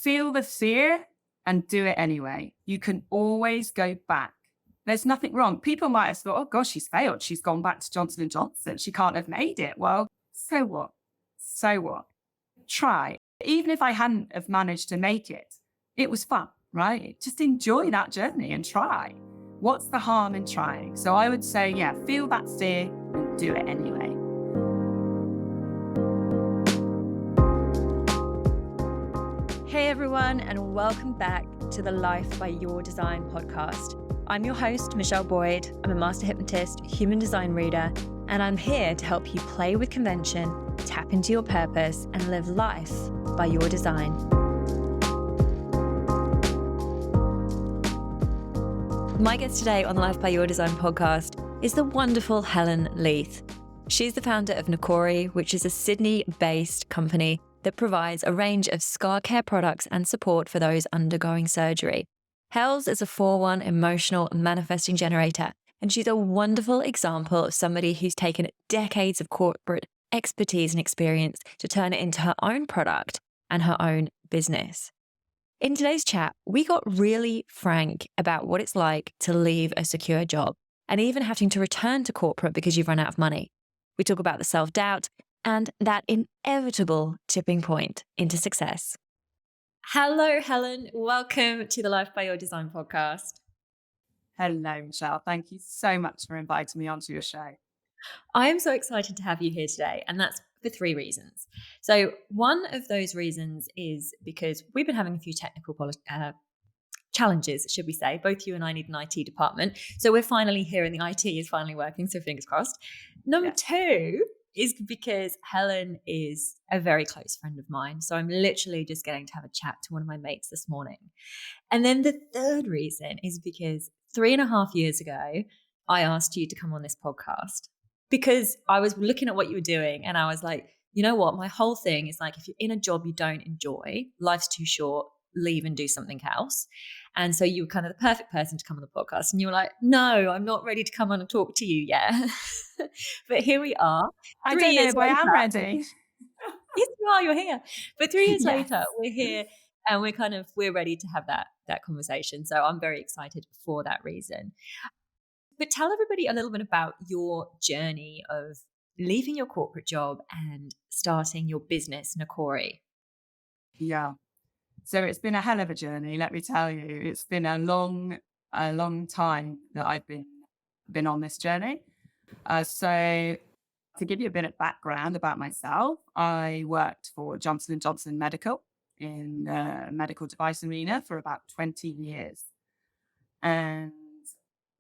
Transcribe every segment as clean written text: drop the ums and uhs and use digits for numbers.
feel the fear and do it anyway. You can always go back. There's nothing wrong. People might have thought, oh gosh, she's failed. She's gone back to Johnson & Johnson. She can't have made it. Well, so what? So what? Try. Even if I hadn't have managed to make it, it was fun, right? Just enjoy that journey and try. What's the harm in trying? So I would say, yeah, feel that fear and do it anyway. Hey everyone, and welcome back to the Life by Your Design podcast. I'm your host, Michelle Boyd. I'm a master hypnotist, human design reader, and I'm here to help you play with convention, tap into your purpose, and live life by your design. My guest today on the Life by Your Design podcast is the wonderful Helen Leith. She's the founder of Nokori, which is a Sydney-based company that provides a range of scar care products and support for those undergoing surgery. Hel's is a 4/1 emotional manifesting generator, and she's a wonderful example of somebody who's taken decades of corporate expertise and experience to turn it into her own product and her own business. In today's chat, we got really frank about what it's like to leave a secure job and even having to return to corporate because you've run out of money. We talk about the self-doubt and that inevitable tipping point into success. Hello, Helen. Welcome to the Life by Your Design podcast. Hello, Michelle. Thank you so much for inviting me onto your show. I am so excited to have you here today, and that's for 3 reasons. So one of those reasons is because we've been having a few technical challenges, should we say. Both you and I need an IT department. So we're finally here and the IT is finally working, so fingers crossed. Number 2 is because Helen is a very close friend of mine. So I'm literally just getting to have a chat to one of my mates this morning. And then the 3rd reason is because 3.5 years ago, I asked you to come on this podcast because I was looking at what you were doing and I was like, you know what? My whole thing is like, if you're in a job you don't enjoy, life's too short, leave and do something else. And so you were kind of the perfect person to come on the podcast. And you were like, no, I'm not ready to come on and talk to you yet. But here we are. I don't know if I am ready. Yes, you are. You're here. But 3 years later, we're here and we're ready to have that conversation. So I'm very excited for that reason. But tell everybody a little bit about your journey of leaving your corporate job and starting your business, Nokori. Yeah. So it's been a hell of a journey, let me tell you. It's been a long time that I've been on this journey. So to give you a bit of background about myself, I worked for Johnson & Johnson Medical in the medical device arena for about 20 years. And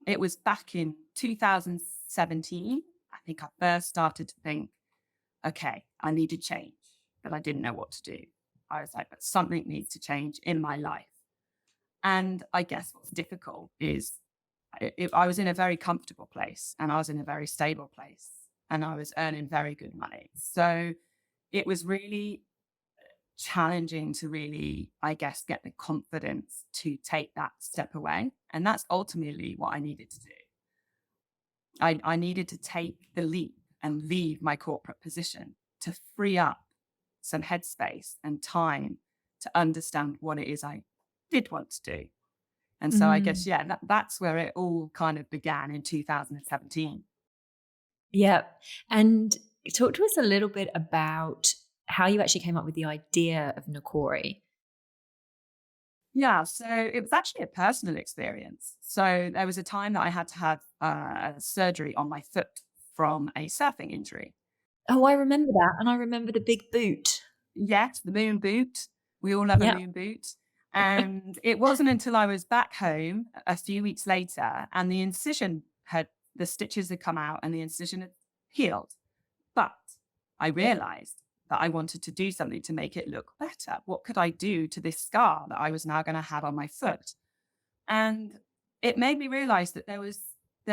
it was back in 2017, I think I first started to think, okay, I need to change, but I didn't know what to do. I was like, but something needs to change in my life. And I guess what's difficult is I was in a very comfortable place and I was in a very stable place and I was earning very good money. So it was really challenging to really, I guess, get the confidence to take that step away. And that's ultimately what I needed to do. I needed to take the leap and leave my corporate position to free up some headspace and time to understand what it is I did want to do. And so I guess, that's where it all kind of began in 2017. Yeah. And talk to us a little bit about how you actually came up with the idea of Nokori. Yeah, so it was actually a personal experience. So there was a time that I had to have surgery on my foot from a surfing injury. Oh, I remember that. And I remember the big boot. Yes, the moon boot. We all love a moon boot. And it wasn't until I was back home a few weeks later and the stitches had come out and the incision had healed. But I realized that I wanted to do something to make it look better. What could I do to this scar that I was now going to have on my foot? And it made me realize that there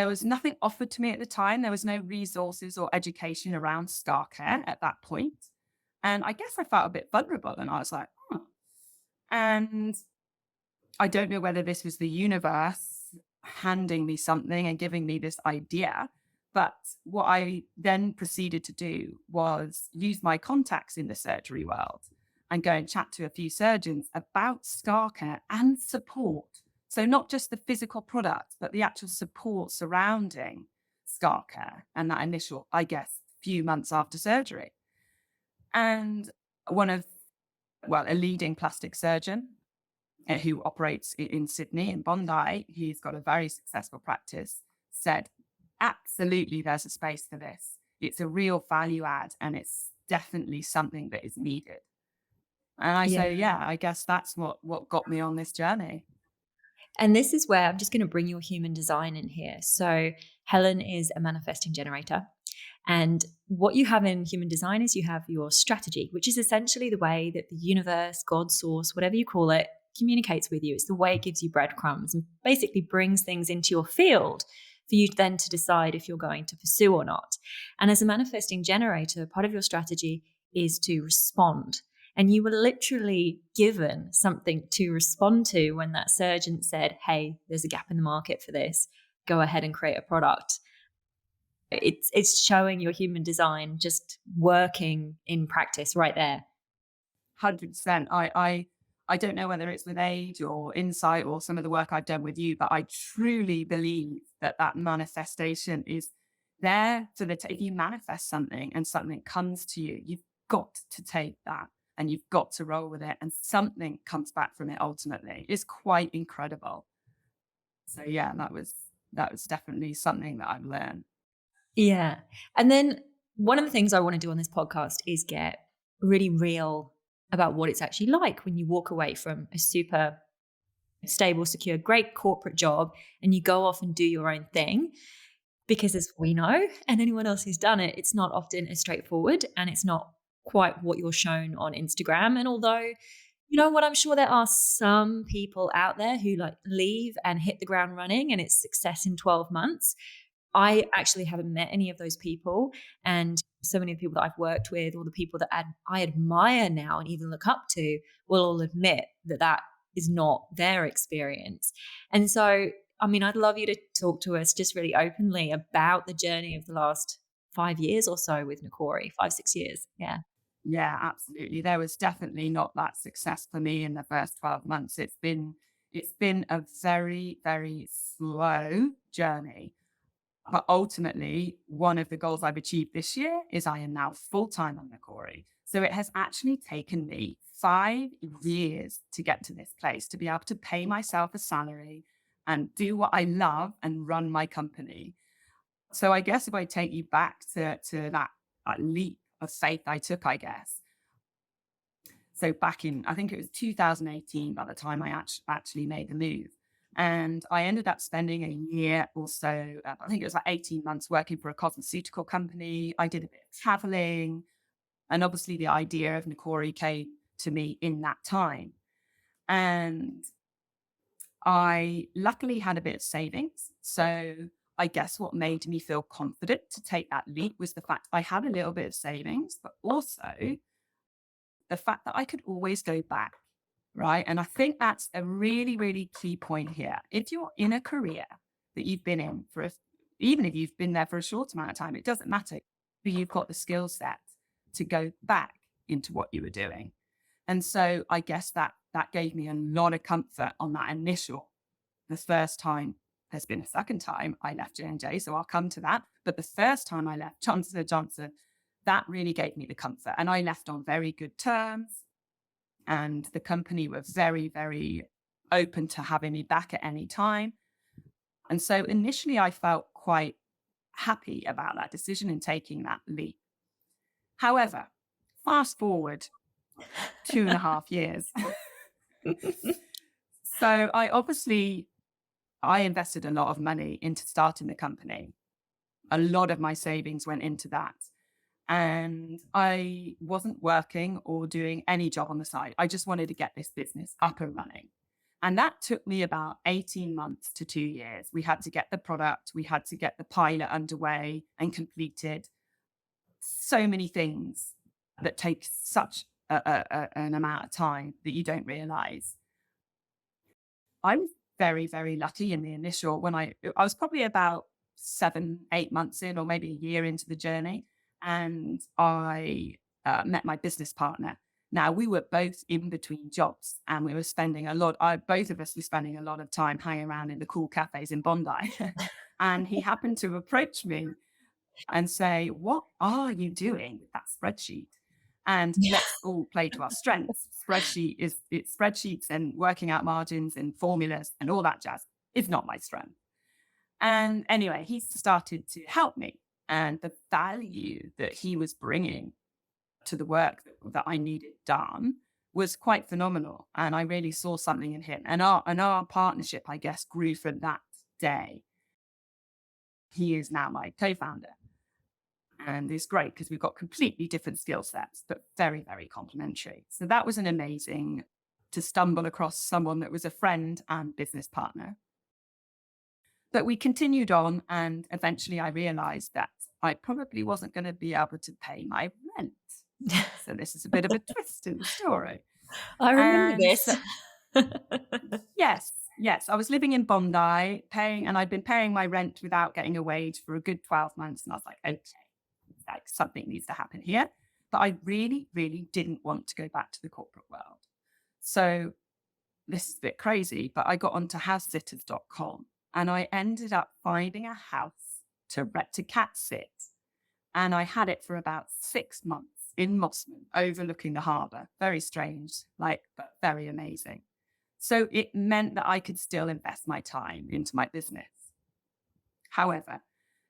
was nothing offered to me at the time. There was no resources or education around scar care at that point. And I guess I felt a bit vulnerable and I was like, And I don't know whether this was the universe handing me something and giving me this idea, but what I then proceeded to do was use my contacts in the surgery world and go and chat to a few surgeons about scar care and support. So not just the physical product, but the actual support surrounding scar care and that initial, I guess, few months after surgery. And a leading plastic surgeon who operates in Sydney, in Bondi, he's got a very successful practice, said, absolutely, there's a space for this. It's a real value add, and it's definitely something that is needed. And I say, Yeah. I guess that's what got me on this journey. And this is where I'm just going to bring your human design in here. So Helen is a manifesting generator. And what you have in human design is you have your strategy, which is essentially the way that the universe, God, source, whatever you call it, communicates with you. It's the way it gives you breadcrumbs and basically brings things into your field for you then to decide if you're going to pursue or not. And as a manifesting generator, part of your strategy is to respond. And you were literally given something to respond to when that surgeon said, hey, there's a gap in the market for this. Go ahead and create a product. It's showing your human design just working in practice right there. 100%. I don't know whether it's with age or insight or some of the work I've done with you, but I truly believe that manifestation is there for if you manifest something and something comes to you, you've got to take that and you've got to roll with it, and something comes back from it ultimately. It's quite incredible. So yeah, that was definitely something that I've learned. Yeah. And then one of the things I want to do on this podcast is get really real about what it's actually like when you walk away from a super stable, secure, great corporate job and you go off and do your own thing. Because as we know, and anyone else who's done it, it's not often as straightforward and it's not quite what you're shown on Instagram. And although, you know what, I'm sure there are some people out there who like leave and hit the ground running and it's success in 12 months. I actually haven't met any of those people. And so many of the people that I've worked with or the people that I admire now and even look up to will all admit that that is not their experience. And so, I mean, I'd love you to talk to us just really openly about the journey of the last 5 years or so with Nokori, 5-6 years. Yeah. Yeah, absolutely. There was definitely not that success for me in the first 12 months. It's been a very, very slow journey. But ultimately, one of the goals I've achieved this year is I am now full-time on Nokori. So it has actually taken me 5 years to get to this place, to be able to pay myself a salary and do what I love and run my company. So I guess if I take you back to that leap of faith I took, I guess. So back in, I think it was 2018 by the time I actually made the move. And I ended up spending a year or so, I think it was like 18 months working for a cosmeceutical company. I did a bit of traveling. And obviously the idea of Nokori came to me in that time. And I luckily had a bit of savings. So I guess what made me feel confident to take that leap was the fact I had a little bit of savings, but also the fact that I could always go back. Right. And I think that's a really, really key point here. If you're in a career that you've been in even if you've been there for a short amount of time, it doesn't matter, but you've got the skill set to go back into what you were doing. And so I guess that gave me a lot of comfort on that the first time. There's been a second time I left J&J, so I'll come to that. But the first time I left Johnson & Johnson, that really gave me the comfort. And I left on very good terms. And the company were very, very open to having me back at any time. And so initially I felt quite happy about that decision and taking that leap. However, fast forward 2.5 years. So I invested a lot of money into starting the company. A lot of my savings went into that. And I wasn't working or doing any job on the side. I just wanted to get this business up and running. And that took me about 18 months to 2 years. We had to get the product, we had to get the pilot underway and completed. So many things that take such an amount of time that you don't realize. I was very, very lucky in the initial, when I was probably about 7-8 months in, or maybe a year into the journey. And I met my business partner. Now, we were both in between jobs and we were spending both of us were spending a lot of time hanging around in the cool cafes in Bondi. And he happened to approach me and say, "What are you doing with that spreadsheet? And let's all play to our strengths. It's spreadsheets and working out margins and formulas and all that jazz is not my strength." And anyway, he started to help me. And the value that he was bringing to the work that I needed done was quite phenomenal. And I really saw something in him. And our partnership, I guess, grew from that day. He is now my co-founder. And it's great because we've got completely different skill sets, but very, very complementary. So that was an amazing to stumble across someone that was a friend and business partner. But we continued on, and eventually I realized that I probably wasn't going to be able to pay my rent. So this is a bit of a twist in the story. I remember And this. Yes. I was living in Bondi, and I'd been paying my rent without getting a wage for a good 12 months. And I was like, okay, like something needs to happen here. But I really, really didn't want to go back to the corporate world. So this is a bit crazy, but I got onto housesitters.com and I ended up finding a house to cat sit. And I had it for about 6 months in Mossman, overlooking the harbour. Very strange, but very amazing. So it meant that I could still invest my time into my business. However,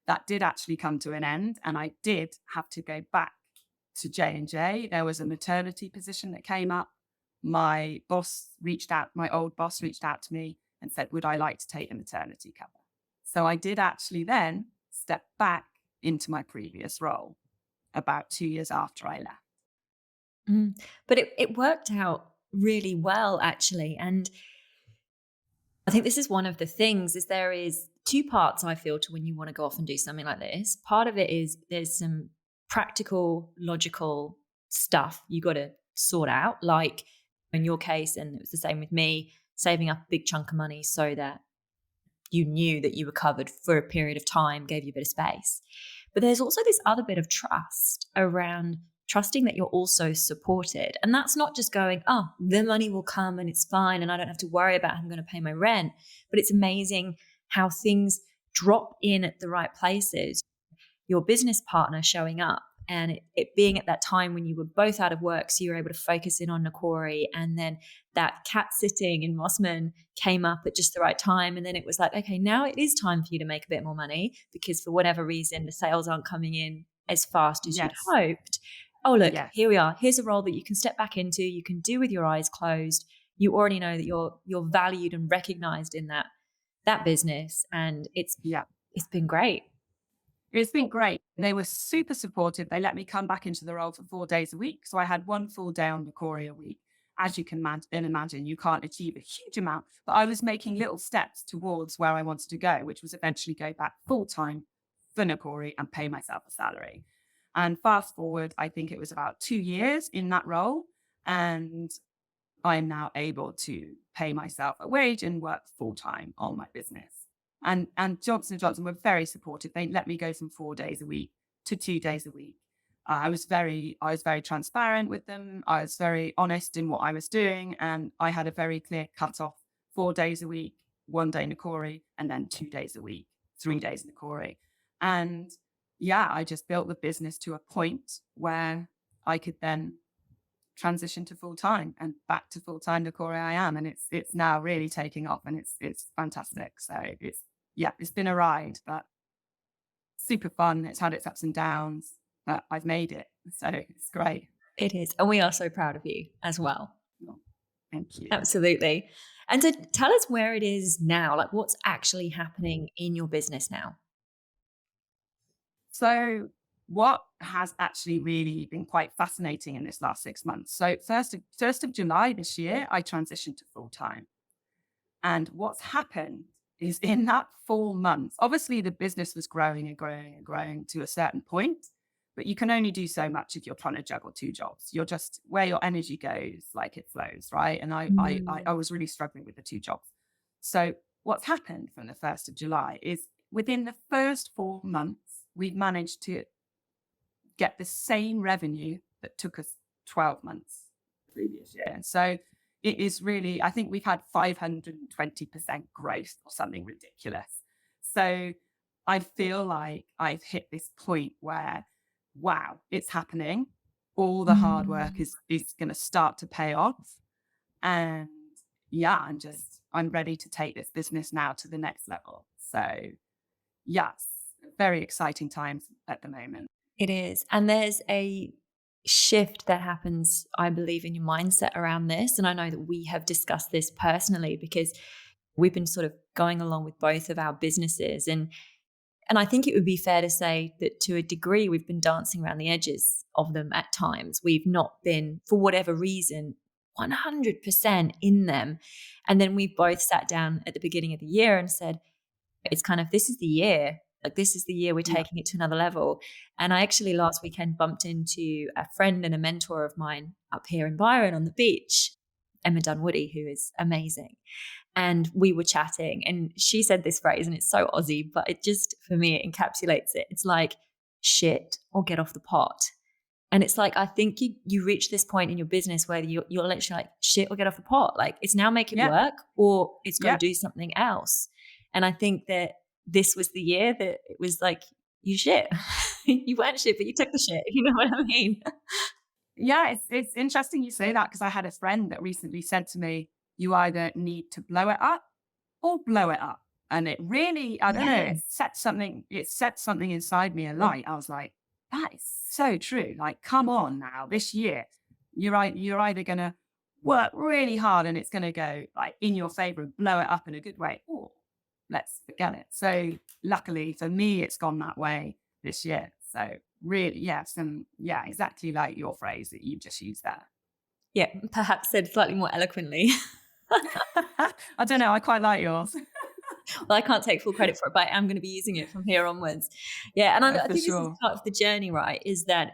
that did actually come to an end, and I did have to go back to J&J. There was a maternity position that came up. My old boss reached out to me and said, would I like to take the maternity cover? So I did actually then step back into my previous role about 2 years after I left. But it worked out really well, actually. And I think this is one of the things is there is 2 parts, I feel, to when you want to go off and do something like this. Part of it is there's some practical, logical stuff you got to sort out, like in your case, and it was the same with me, saving up a big chunk of money so that you knew that you were covered for a period of time, gave you a bit of space. But there's also this other bit of trust around trusting that you're also supported. And that's not just going, oh, the money will come and it's fine and I don't have to worry about how I'm going to pay my rent. But it's amazing how things drop in at the right places. Your business partner showing up and it being at that time when you were both out of work, so you were able to focus in on Nokori, and then that cat sitting in Mossman came up at just the right time. And then it was like, okay, now it is time for you to make a bit more money because for whatever reason, the sales aren't coming in as fast as you'd hoped. Oh, look, Here we are. Here's a role that you can step back into. You can do with your eyes closed. You already know that you're valued and recognized in that business. And it's been great. It's been great. They were super supportive. They let me come back into the role for 4 days a week. So I had 1 full day on Nokori a week. As you can imagine, you can't achieve a huge amount, but I was making little steps towards where I wanted to go, which was eventually go back full time for Nokori and pay myself a salary. And fast forward, I think it was about 2 years in that role. And I'm now able to pay myself a wage and work full time on my business. And Johnson & Johnson were very supportive. They let me go from 4 days a week to 2 days a week. I was very transparent with them. I was very honest in what I was doing. And I had a very clear cutoff: 4 days a week, 1 day Nokori, and then 2 days a week, 3 days Nokori. And I just built the business to a point where I could then transition to full time, and back to full time Nokori I am. And it's now really taking off, and it's fantastic. So it's been a ride, but super fun. It's had its ups and downs, but I've made it. So it's great. It is. And we are so proud of you as well. Oh, thank you. Absolutely. And so tell us where it is now, like what's actually happening in your business now. So what has actually really been quite fascinating in this last 6 months. So 1st of July this year, I transitioned to full time. And what's happened is in that 4 months, obviously the business was growing and growing and growing to a certain point, but you can only do so much if you're trying to juggle 2 jobs. You're just where your energy goes, like it flows, right? And I was really struggling with the 2 jobs. So what's happened from the 1st of July is within the first 4 months, we've managed to get the same revenue that took us 12 months previous year. So it is really, I think we've had 520% growth or something ridiculous. So I feel like I've hit this point where, wow, it's happening. All the hard work is going to start to pay off. And yeah, I'm ready to take this business now to the next level. So yes, very exciting times at the moment. It is. And there's a shift that happens, I believe, in your mindset around this. And I know that we have discussed this personally because we've been sort of going along with both of our businesses. And I think it would be fair to say that to a degree, we've been dancing around the edges of them at times. We've not been, for whatever reason, 100% in them. And then we both sat down at the beginning of the year and said, it's kind of, this is the year. Like, this is the year we're taking it to another level. And I actually last weekend bumped into a friend and a mentor of mine up here in Byron on the beach, Emma Dunwoody, who is amazing. And we were chatting and she said this phrase, and it's so Aussie, but it just, for me, it encapsulates it. It's like, shit or get off the pot. And it's like, I think you reach this point in your business where you're literally like, shit or get off the pot. Like, it's now make it work or it's got to do something else. And I think that this was the year that it was like, you shit. You weren't shit, but you took the shit. You know what I mean? Yeah, it's interesting you say that, because I had a friend that recently said to me, you either need to blow it up or blow it up. And it really, I don't know, it set something inside me alight. I was like, that is so true. Like, come on now, this year, you're either going to work really hard and it's going to go like in your favor and blow it up in a good way, or let's forget it. So luckily for me, it's gone that way this year. So really, yes. And yeah, exactly like your phrase that you just used there. Yeah, perhaps said slightly more eloquently. I don't know. I quite like yours. Well, I can't take full credit for it, but I'm going to be using it from here onwards. Yeah. And I think this is part of the journey, right? Is that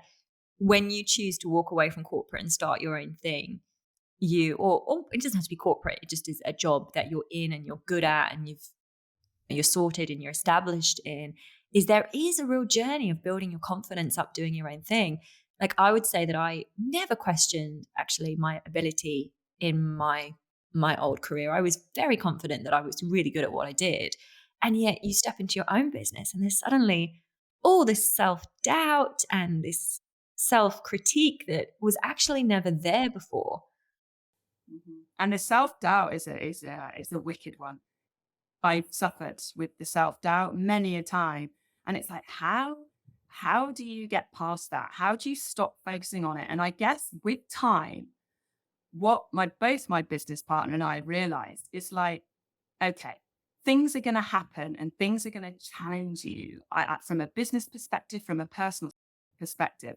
when you choose to walk away from corporate and start your own thing, or it doesn't have to be corporate, it just is a job that you're in and you're good at and you're sorted and you're established in, there is a real journey of building your confidence up, doing your own thing. Like, I would say that I never questioned actually my ability in my old career. I was very confident that I was really good at what I did. And yet you step into your own business and there's suddenly all this self-doubt and this self-critique that was actually never there before. Mm-hmm. And the self-doubt is a wicked one. I've suffered with the self-doubt many a time. And it's like, how do you get past that? How do you stop focusing on it? And I guess with time, what both my business partner and I realized is like, okay, things are going to happen and things are going to challenge you from a business perspective, from a personal perspective.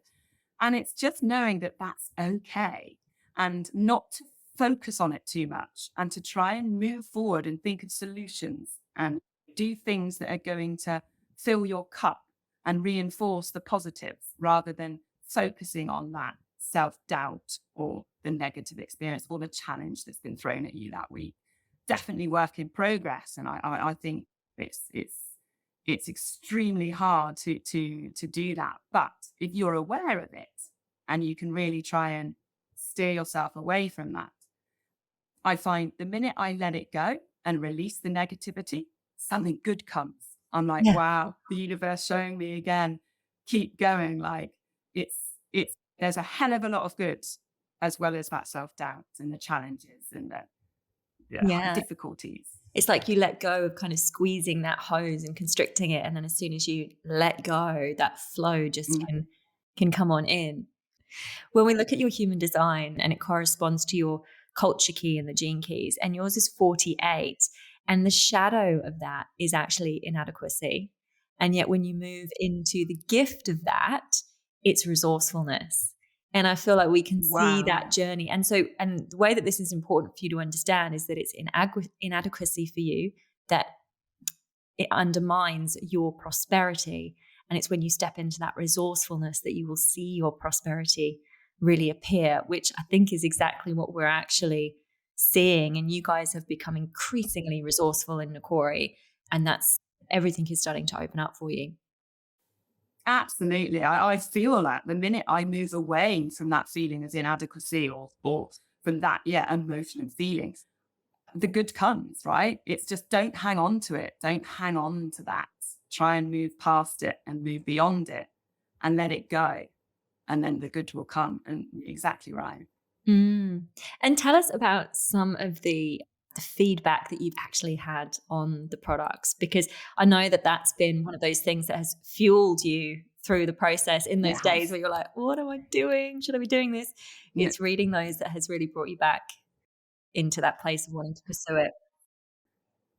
And it's just knowing that that's okay and not to focus on it too much and to try and move forward and think of solutions and do things that are going to fill your cup and reinforce the positives rather than focusing on that self-doubt or the negative experience or the challenge that's been thrown at you that week. Definitely work in progress. And I think it's extremely hard to do that. But if you're aware of it and you can really try and steer yourself away from that, I find the minute I let it go and release the negativity, something good comes. I'm like, wow, the universe showing me again, keep going. Like there's a hell of a lot of good, as well as that self-doubt and the challenges and the difficulties. It's like you let go of kind of squeezing that hose and constricting it. And then as soon as you let go, that flow just can come on in. When we look at your human design and it corresponds to your culture key and the gene keys, and yours is 48, and the shadow of that is actually inadequacy. And yet when you move into the gift of that, it's resourcefulness. And I feel like we can see that journey. And the way that this is important for you to understand is that it's inadequacy for you, that it undermines your prosperity. And it's when you step into that resourcefulness that you will see your prosperity really appear, which I think is exactly what we're actually seeing. And you guys have become increasingly resourceful in Nokori, and that's everything is starting to open up for you. Absolutely. I feel that the minute I move away from that feeling of inadequacy or from that, emotional feelings, the good comes, right? It's just don't hang on to it. Don't hang on to that. Try and move past it and move beyond it and let it go. And then the good will come. And exactly right. Mm. And tell us about some of the feedback that you've actually had on the products, because I know that that's been one of those things that has fueled you through the process in those days Yes. where you're like, what am I doing? Should I be doing this? Yeah. It's reading those that has really brought you back into that place of wanting to pursue it.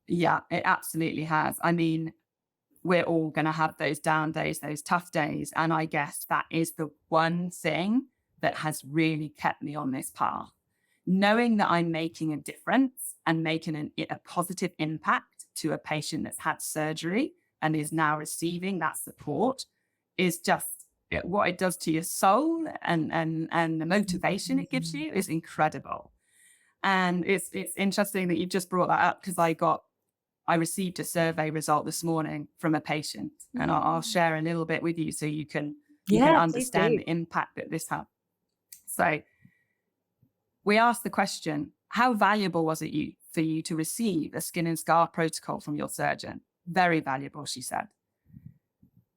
Yeah, it absolutely has. I mean, we're all going to have those down days, those tough days. And I guess that is the one thing that has really kept me on this path. Knowing that I'm making a difference and making a positive impact to a patient that's had surgery and is now receiving that support is just what it does to your soul, and the motivation it gives you is incredible. And it's interesting that you just brought that up, because I received a survey result this morning from a patient, and I'll share a little bit with you so you can Yeah, please understand do. the impact that this had. So we asked the question, how valuable was it for you to receive a skin and scar protocol from your surgeon? Very valuable, she said.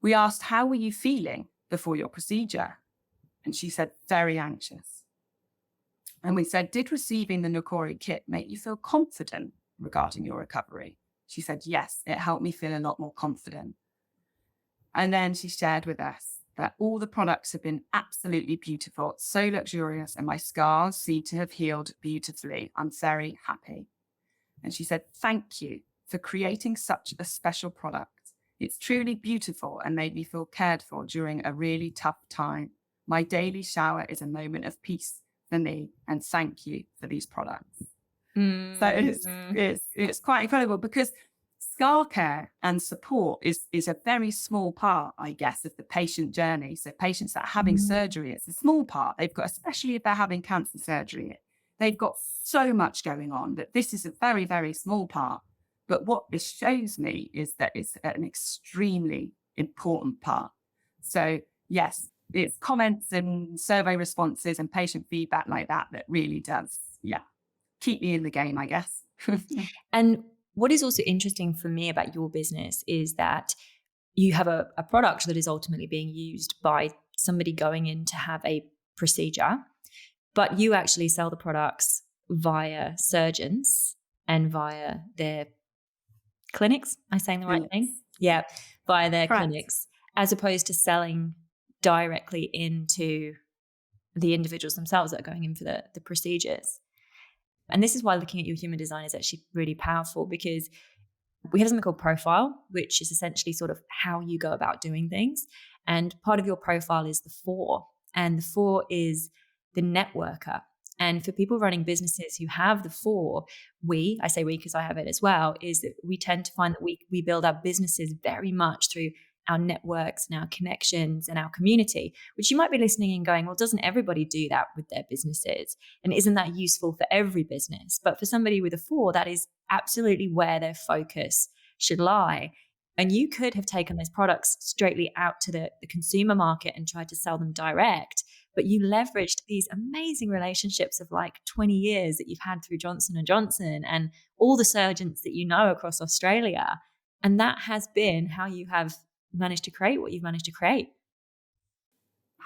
We asked, how were you feeling before your procedure? And she said, very anxious. And we said, did receiving the Nokori kit make you feel confident regarding your recovery? She said, yes, it helped me feel a lot more confident. And then she shared with us that all the products have been absolutely beautiful, so luxurious, and my scars seem to have healed beautifully. I'm very happy. And she said, thank you for creating such a special product. It's truly beautiful and made me feel cared for during a really tough time. My daily shower is a moment of peace for me, and thank you for these products. So it's quite incredible, because scar care and support is a very small part, I guess, of the patient journey. So patients that are having surgery, it's a small part. They've got, especially if they're having cancer surgery, they've got so much going on that this is a very, very small part. But what this shows me is that it's an extremely important part. So yes, it's comments and survey responses and patient feedback like that really does, keep me in the game, I guess. And what is also interesting for me about your business is that you have a product that is ultimately being used by somebody going in to have a procedure, but you actually sell the products via surgeons and via their clinics. Am I saying the right thing? Yeah, via their Correct. clinics, as opposed to selling directly into the individuals themselves that are going in for the procedures. And this is why looking at your human design is actually really powerful, because we have something called profile, which is essentially sort of how you go about doing things. And part of your profile is the 4. And the 4 is the networker. And for people running businesses who have the 4, I say we because I have it as well, is that we tend to find that we build our businesses very much through our networks and our connections and our community, which you might be listening and going, well, doesn't everybody do that with their businesses? And isn't that useful for every business? But for somebody with a 4, that is absolutely where their focus should lie. And you could have taken those products straightly out to the consumer market and tried to sell them direct, but you leveraged these amazing relationships of like 20 years that you've had through Johnson & Johnson and all the surgeons that you know across Australia. And that has been how you have managed to create what you've managed to create.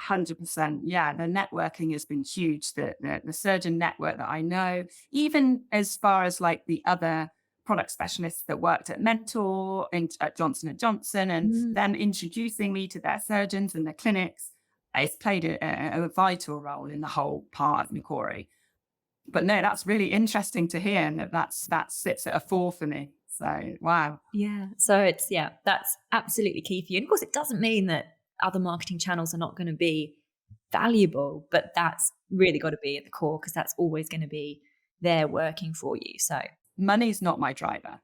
100%. Yeah, the networking has been huge. The surgeon network that I know, even as far as like the other product specialists that worked at Mentor and at Johnson & Johnson, and then introducing me to their surgeons and their clinics, it's played a vital role in the whole part of Nokori. But no, that's really interesting to hear, and that sits at a 4 for me. So, wow. Yeah. So that's absolutely key for you. And of course, it doesn't mean that other marketing channels are not going to be valuable, but that's really got to be at the core, because that's always going to be there working for you. So money's not my driver,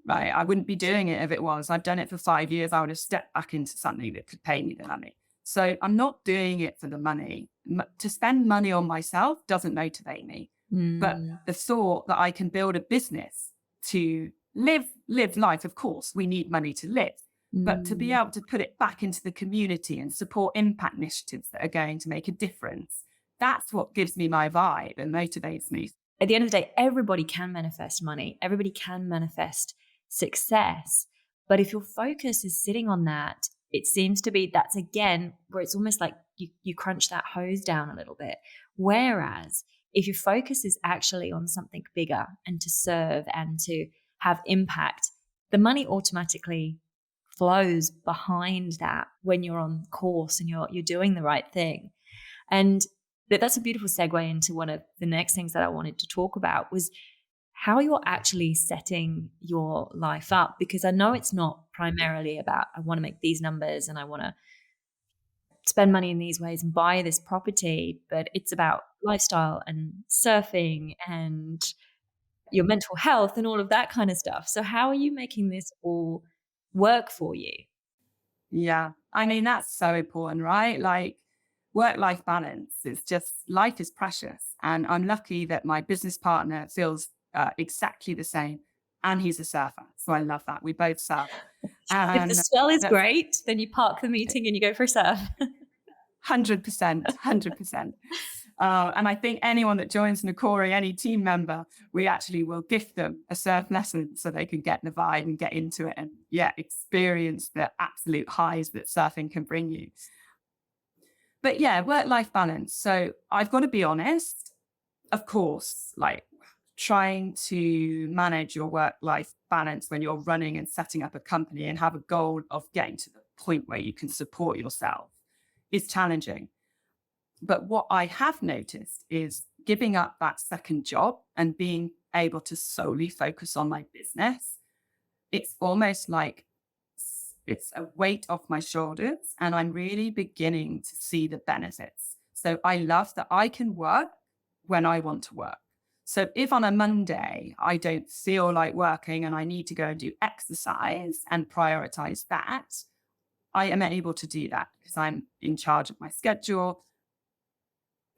right? I wouldn't be doing it if it was. I've done it for 5 years. I would have stepped back into something that could pay me the money. So I'm not doing it for the money. To spend money on myself doesn't motivate me. But the thought that I can build a business to live life, of course, we need money to live. but to be Mm. able to put it back into the community and support impact initiatives that are going to make a difference, that's what gives me my vibe and motivates me. At the end of the day, everybody can manifest money. Everybody can manifest success. But if your focus is sitting on that, it seems to be that's again where it's almost like you crunch that hose down a little bit. Whereas if your focus is actually on something bigger and to serve and to have impact, the money automatically flows behind that when you're on course and you're doing the right thing. And that's a beautiful segue into one of the next things that I wanted to talk about was how you're actually setting your life up. Because I know it's not primarily about, I want to make these numbers and I want to spend money in these ways and buy this property, but it's about lifestyle and surfing and your mental health and all of that kind of stuff. So how are you making this all work for you? Yeah. I mean, that's so important, right? Like work-life balance. It's just life is precious. And I'm lucky that my business partner feels exactly the same. And he's a surfer. So I love that. We both surf. If the And swell is that's great, then you park the meeting and you go for a surf. 100%, 100%. And I think anyone that joins Nokori, any team member, we actually will gift them a surf lesson so they can get the vibe and get into it and experience the absolute highs that surfing can bring you. But yeah, work-life balance. So I've got to be honest, of course, like trying to manage your work-life balance when you're running and setting up a company and have a goal of getting to the point where you can support yourself is challenging. But what I have noticed is giving up that second job and being able to solely focus on my business. It's almost like it's a weight off my shoulders and I'm really beginning to see the benefits. So I love that I can work when I want to work. So if on a Monday I don't feel like working and I need to go and do exercise and prioritize that, I am able to do that because I'm in charge of my schedule.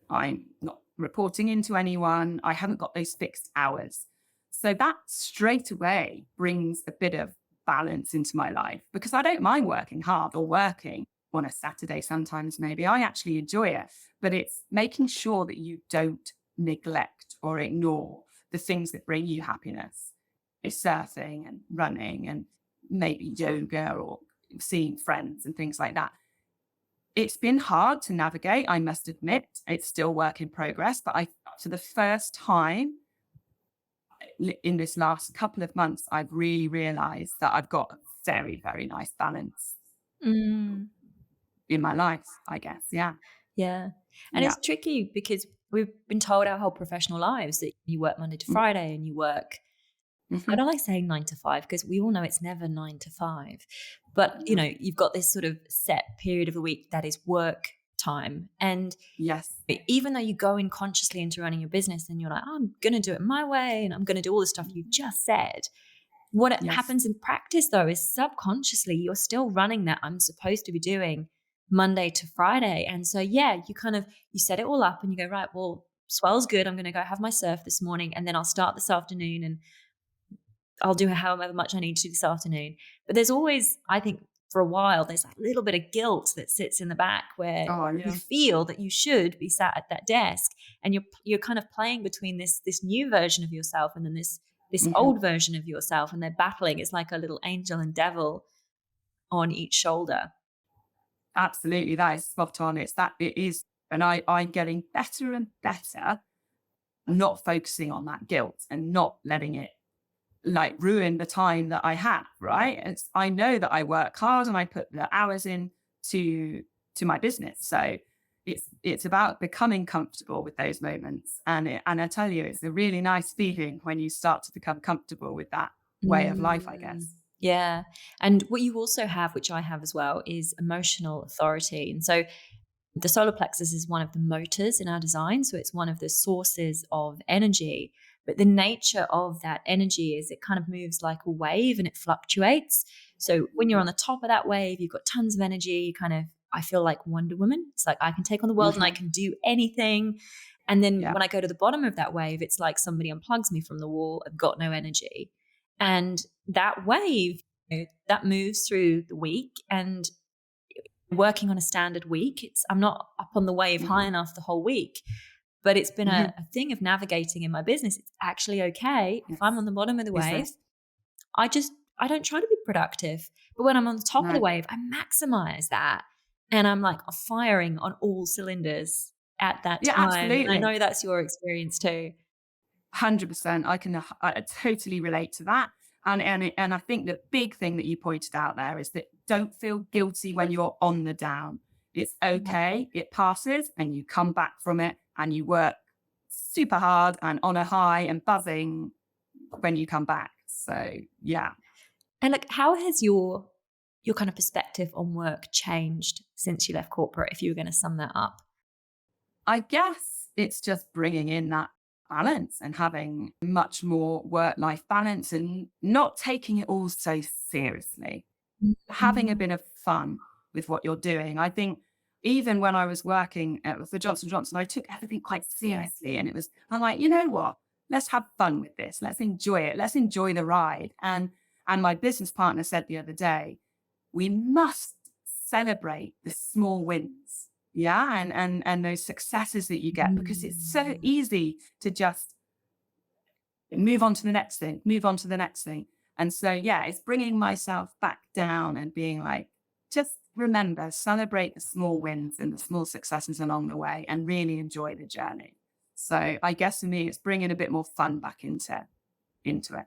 I'm not reporting into anyone. I haven't got those fixed hours. So that straight away brings a bit of balance into my life because I don't mind working hard or working on a Saturday sometimes, maybe. I actually enjoy it, but it's making sure that you don't neglect or ignore the things that bring you happiness. It's surfing and running and maybe yoga or seeing friends and things like that. It's been hard to navigate, I must admit. It's still work in progress, but for the first time in this last couple of months, I've really realized that I've got a very, very nice balance Mm, in my life, I guess. Yeah. yeah. And Yeah. it's tricky because we've been told our whole professional lives that you work Monday to Friday and you work, I Mm-hmm. don't like saying 9 to 5 because we all know it's never 9 to 5. But, you know, you've got this sort of set period of the week that is work time. And Yes. even though you go in consciously into running your business and you're like, oh, I'm going to do it my way and I'm going to do all the stuff you've just said. What Yes. happens in practice, though, is subconsciously you're still running that I'm supposed to be doing Monday to Friday. And so, yeah, you set it all up and you go, right, well, swell's good. I'm going to go have my surf this morning and then I'll start this afternoon and I'll do however much I need to do this afternoon. But there's always, I think, for a while, there's a little bit of guilt that sits in the back where Oh, you yeah. feel that you should be sat at that desk, and you're kind of playing between this new version of yourself and then this Mm-hmm. old version of yourself, and they're battling. It's like a little angel and devil on each shoulder. Absolutely. That is spot on. It is. And I'm getting better and better, not focusing on that guilt and not letting it like ruin the time that I have, right? I know that I work hard and I put the hours in to my business. So it's about becoming comfortable with those moments. And I tell you, it's a really nice feeling when you start to become comfortable with that way of life, I guess. Yeah. And what you also have, which I have as well, is emotional authority. And so the solar plexus is one of the motors in our design. So it's one of the sources of energy. But the nature of that energy is it kind of moves like a wave and it fluctuates. So when you're on the top of that wave, you've got tons of energy, I feel like Wonder Woman. It's like I can take on the world and I can do anything. And then Yeah. when I go to the bottom of that wave, it's like somebody unplugs me from the wall. I've got no energy. And that wave that moves through the week, and working on a standard week, I'm not up on the wave high enough the whole week. But it's been a thing of navigating in my business. It's actually okay if I'm on the bottom of the wave. I don't try to be productive. But when I'm on the top of the wave, I maximize that. And I'm like firing on all cylinders at that time. Absolutely. And I know that's your experience too. 100%. I totally relate to that. And I think the big thing that you pointed out there is that don't feel guilty when you're on the down. It's okay. It passes and you come back from it and you work super hard and on a high and buzzing when you come back. So, yeah. And like, how has your kind of perspective on work changed since you left corporate, if you were going to sum that up? I guess it's just bringing in that balance and having much more work-life balance and not taking it all so seriously. Having a bit of fun with what you're doing. I think even when I was working for Johnson & Johnson, I took everything quite seriously. And I'm like, you know what? Let's have fun with this. Let's enjoy it. Let's enjoy the ride. And my business partner said the other day, we must celebrate the small wins. Yeah. And those successes that you get, because it's so easy to just move on to the next thing. And so, yeah, it's bringing myself back down and being like, just remember, celebrate the small wins and the small successes along the way and really enjoy the journey. So I guess for me, it's bringing a bit more fun back into it.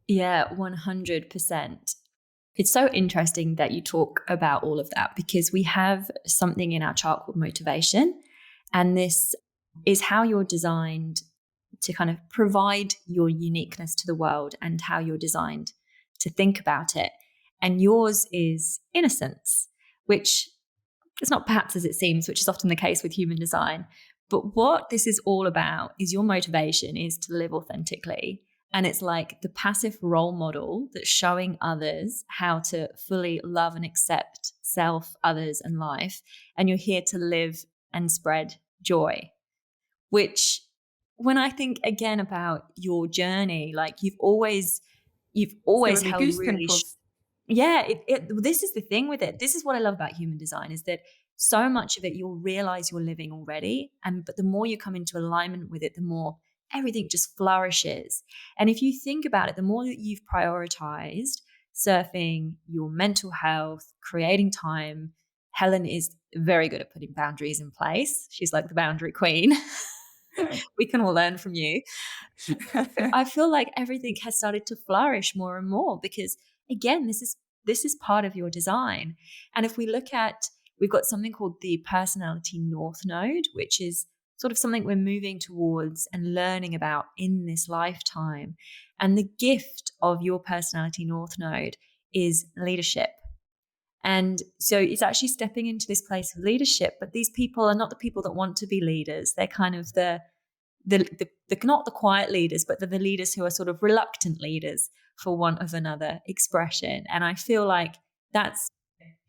Yeah, 100%. It's so interesting that you talk about all of that, because we have something in our chart called motivation. And this is how you're designed to kind of provide your uniqueness to the world and how you're designed to think about it. And yours is innocence, which is not perhaps as it seems, which is often the case with human design. But what this is all about is your motivation is to live authentically. And it's like the passive role model that's showing others how to fully love and accept self, others, and life. And you're here to live and spread joy, which when I think again about your journey, like you've always held really this is the thing with it. This is what I love about human design, is that so much of it you'll realize you're living already. But the more you come into alignment with it, the more everything just flourishes. And if you think about it, the more that you've prioritized surfing, your mental health, creating time. Helen is very good at putting boundaries in place. She's like the boundary queen. We can all learn from you. I feel like everything has started to flourish more and more because, again, this is part of your design. And if we look at, we've got something called the personality north node, which is sort of something we're moving towards and learning about in this lifetime. And the gift of your personality north node is leadership. And so it's actually stepping into this place of leadership. But these people are not the people that want to be leaders. They're kind of the not the quiet leaders, but the leaders who are sort of reluctant leaders, for want of another expression. And I feel like that's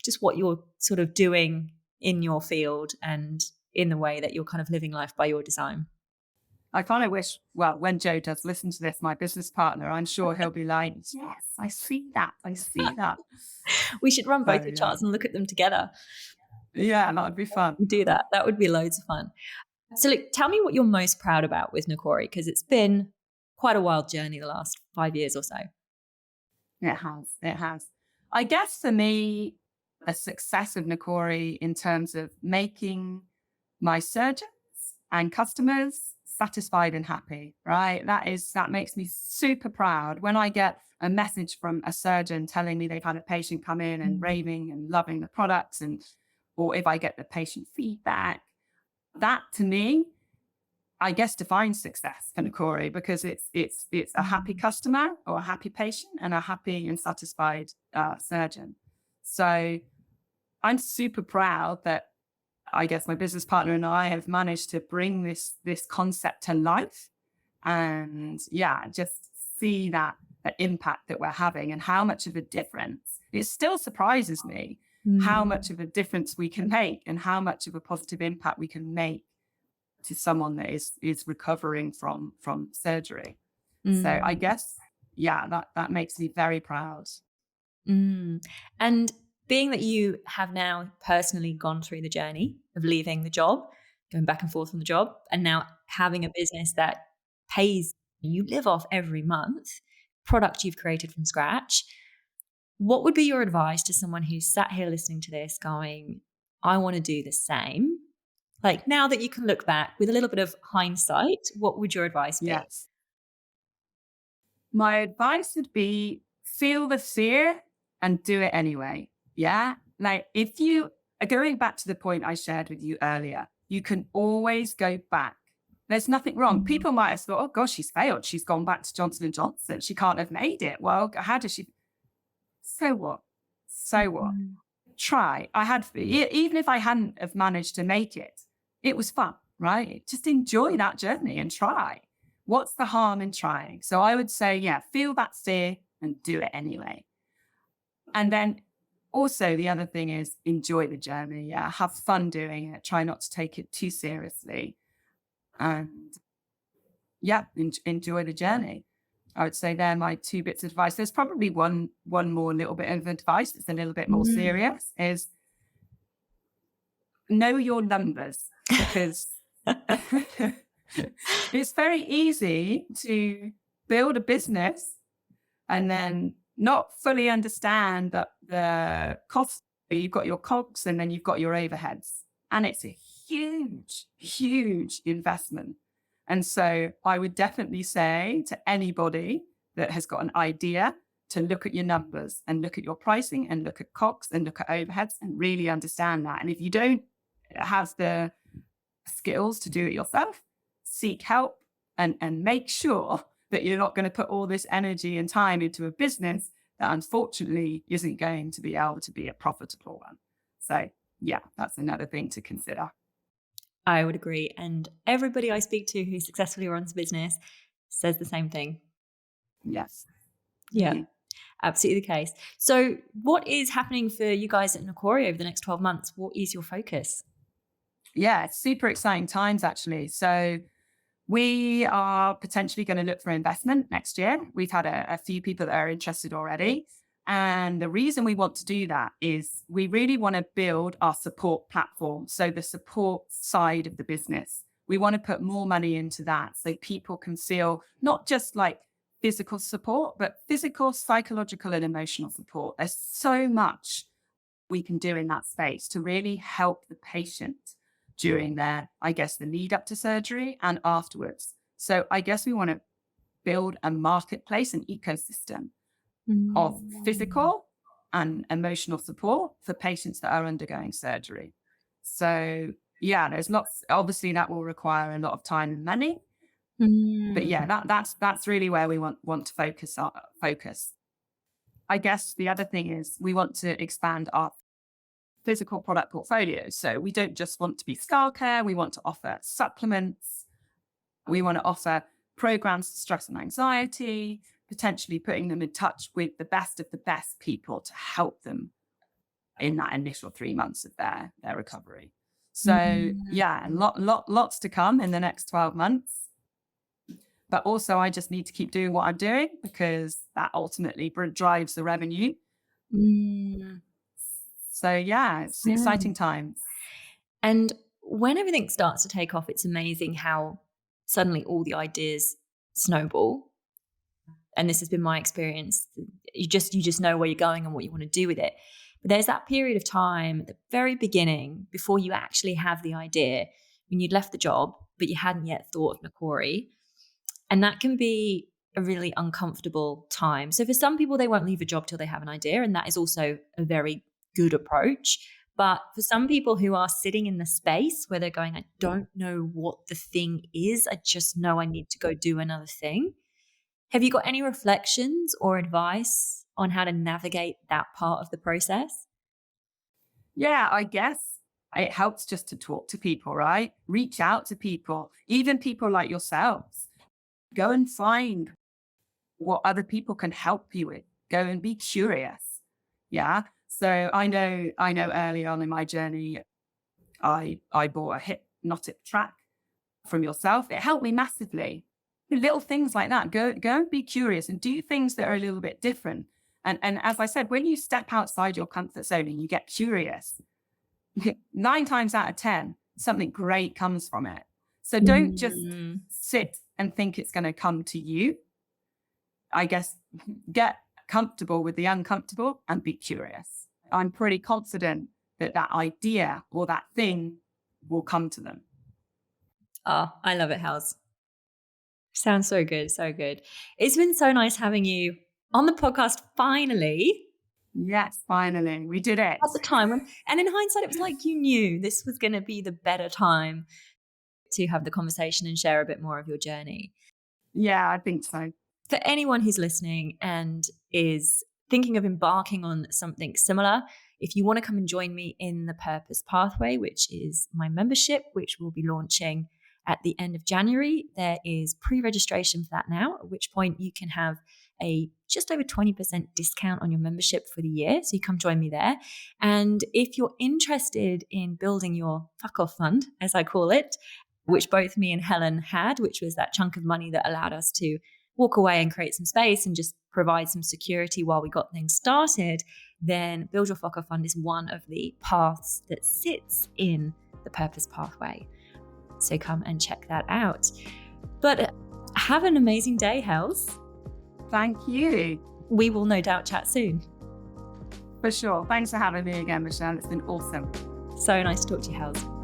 just what you're sort of doing in your field and in the way that you're kind of living life by your design. I kind of wish, well, when Joe does listen to this, my business partner, I'm sure he'll be like, yes, I see that. We should run both your charts and look at them together. Yeah, that would be fun. Do that. That would be loads of fun. So look, tell me what you're most proud about with Nokori, because it's been quite a wild journey the last 5 years or so. It has. I guess for me, a success of Nokori in terms of making my surgeons and customers satisfied and happy, right? That makes me super proud when I get a message from a surgeon telling me they've had a patient come in and raving and loving the products, or if I get the patient feedback. That to me, I guess, defines success for Nokori, because it's a happy customer or a happy patient and a happy and satisfied surgeon. So I'm super proud that I guess my business partner and I have managed to bring this concept to life, and just see that impact that we're having and how much of a difference. It still surprises me how much of a difference we can make and how much of a positive impact we can make to someone that is recovering from surgery. So I guess, that makes me very proud. And being that you have now personally gone through the journey of leaving the job, going back and forth from the job, and now having a business that pays you live off every month, product you've created from scratch, what would be your advice to someone who's sat here listening to this going, I want to do the same? Like, now that you can look back with a little bit of hindsight, what would your advice be? Yes. My advice would be feel the fear and do it anyway. Yeah. Like if you are going back to the point I shared with you earlier, you can always go back. There's nothing wrong. People might have thought, oh gosh, she's failed. She's gone back to Johnson & Johnson. She can't have made it. Well, how does she? So what? So what? Try. Even if I hadn't have managed to make it, it was fun, right? Just enjoy that journey and try. What's the harm in trying? So I would say, yeah, feel that fear and do it anyway. And then also the other thing is enjoy the journey. Yeah, have fun doing it. Try not to take it too seriously. And yeah, enjoy the journey. I would say they're my 2 bits of advice. There's probably one more little bit of advice that's a little bit more serious is know your numbers, because it's very easy to build a business and then not fully understand that the cost, you've got your cogs and then you've got your overheads. And it's a huge, huge investment. And so I would definitely say to anybody that has got an idea to look at your numbers and look at your pricing and look at costs and look at overheads and really understand that. And if you don't have the skills to do it yourself, seek help and make sure that you're not going to put all this energy and time into a business that unfortunately isn't going to be able to be a profitable one. So yeah, that's another thing to consider. I would agree. And everybody I speak to who successfully runs a business says the same thing. Yes. Yeah, Mhm. absolutely the case. So what is happening for you guys at Nokori over the next 12 months? What is your focus? Yeah, it's super exciting times, actually. So we are potentially going to look for investment next year. We've had a few people that are interested already. And the reason we want to do that is we really want to build our support platform. So the support side of the business, we want to put more money into that so people can feel not just like physical support, but physical, psychological, and emotional support. There's so much we can do in that space to really help the patient during their, I guess, the lead up to surgery and afterwards. So I guess we want to build a marketplace, an ecosystem of physical and emotional support for patients that are undergoing surgery. So yeah, there's lots, obviously that will require a lot of time and money. But yeah, that's really where we want to focus. I guess the other thing is we want to expand our physical product portfolio. So we don't just want to be scar care. We want to offer supplements. We want to offer programs for stress and anxiety, potentially putting them in touch with the best people to help them in that initial 3 months of their recovery. So yeah, lots to come in the next 12 months. But also I just need to keep doing what I'm doing because that ultimately drives the revenue. So yeah, it's exciting times. And when everything starts to take off, it's amazing how suddenly all the ideas snowball. And this has been my experience. You just know where you're going and what you want to do with it. But there's that period of time at the very beginning before you actually have the idea when you'd left the job, but you hadn't yet thought of Nokori. And that can be a really uncomfortable time. So for some people, they won't leave a job till they have an idea. And that is also a very good approach. But for some people who are sitting in the space where they're going, I don't know what the thing is. I just know I need to go do another thing. Have you got any reflections or advice on how to navigate that part of the process? Yeah, I guess it helps just to talk to people, right? Reach out to people, even people like yourselves. Go and find what other people can help you with. Go and be curious. Yeah. So I know early on in my journey, I bought a hypnotic track from yourself. It helped me massively. Little things like that. Go and be curious and do things that are a little bit different. And as I said, when you step outside your comfort zone and you get curious, 9 times out of 10, something great comes from it. So don't just sit and think it's going to come to you. I guess get comfortable with the uncomfortable and be curious. I'm pretty confident that that idea or that thing will come to them. Oh, I love it, Hels. Sounds so good. So good. It's been so nice having you on the podcast finally. Yes, finally. We did it. At the time and in hindsight, it was like you knew this was going to be the better time to have the conversation and share a bit more of your journey. Yeah, I think so. For anyone who's listening and is thinking of embarking on something similar, if you want to come and join me in the Purpose Pathway, which is my membership, which will be launching at the end of January, there is pre-registration for that now, at which point you can have a just over 20% discount on your membership for the year. So you come join me there. And if you're interested in building your fuck off fund, as I call it, which both me and Helen had, which was that chunk of money that allowed us to walk away and create some space and just provide some security while we got things started, then Build Your Fuck Off Fund is one of the paths that sits in the Purpose Pathway. So come and check that out. But have an amazing day, Hels. Thank you. We will no doubt chat soon. For sure. Thanks for having me again, Michelle. It's been awesome. So nice to talk to you, Hels.